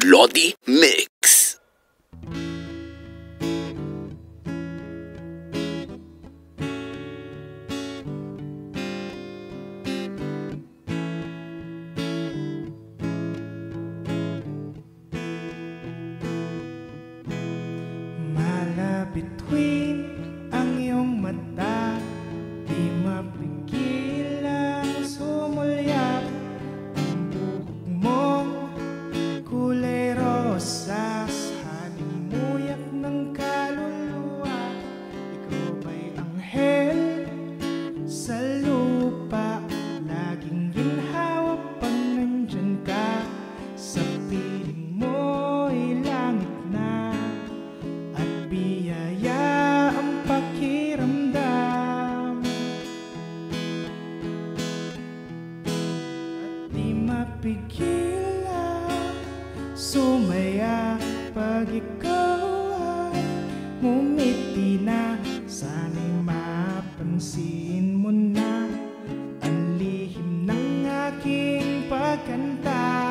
Lodi Mix. Between ang iyong mata, di mapigilang sumulyap. Ang buhok mong kulay rosas, halimuyak ng kaluluwa. Ikaw ba'y anghel sa lupa? Laging ginhawa pang nandyan ka. Sa piling mo'y langit na, at biyaya ang pakiramdam. At di mapigilan sumaya pag ikaw ay ngumiti na. Sana'y mapansin mo na ang lihim ng aking pagkanta.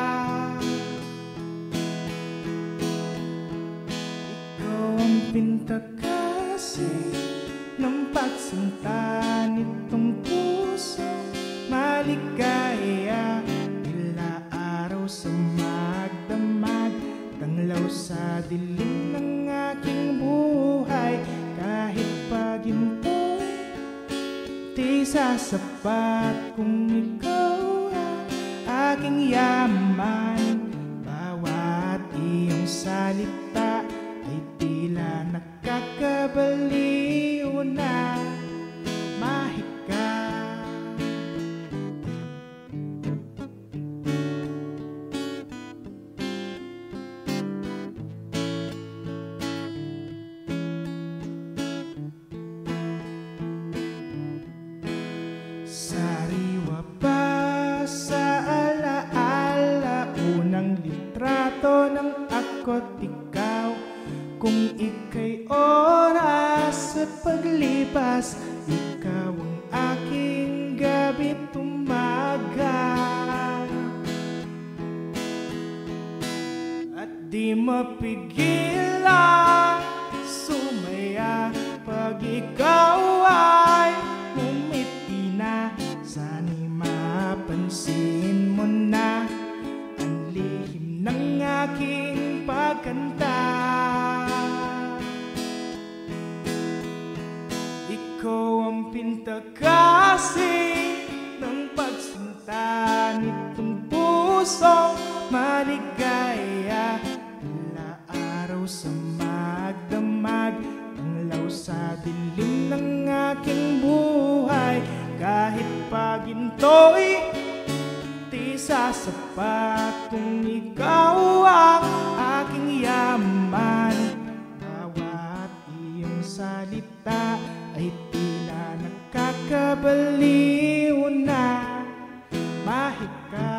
Pinta kasi ng pagsinta nitong puso maligaya. Tila araw sa magdamag, tanglaw sa dilim ng aking buhay. Kahit paginto'y di sasapat kung ikaw ang aking yaman. Bawat iyong salita ay tila nakakabaliw na. Mahika, sariwa pa sa alaala, unang litrato ng ako't ikaw. Kung ika'y oras at paglipas, ikaw ang aking gabi't umaga. At di mapigilang sumaya pag ikaw ay ngumiti na. Sana'y mapansin mo na ang lihim ng aking pagkanta. Ikaw ang pinta kasi ng pagsinta nitong pusong maligaya. Tila araw sa magdamag, tanglaw sa dilim ng aking buhay. Kahit paginto'y di sasapat kung ikaw ang aking yaman. Bawat iyong salita ay tila nakakabaliw na. Mahika,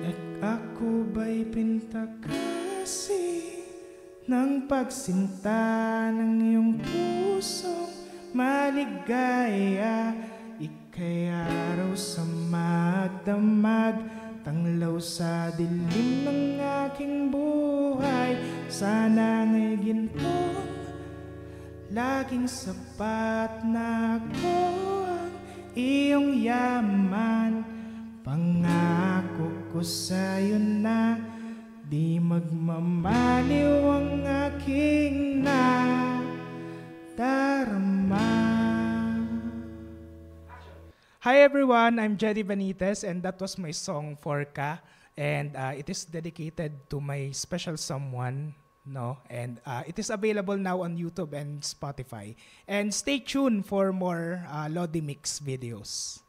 at ako ba'y pinta kasi ng pagsinta ng iyong pusong maligaya. Ika'y araw sa magdamag, tanglaw sa dilim ng aking buhay. Sana nga'y ginto, laging sapat na ako ang iyong yaman. Pangako ko sa'yo na di magmamaliw ang aking nadarama. Hi everyone, I'm Jedi Benitez, and that was my song Forca, and it is dedicated to my special someone, no? And it is available now on YouTube and Spotify. And stay tuned for more Lodi Mix videos.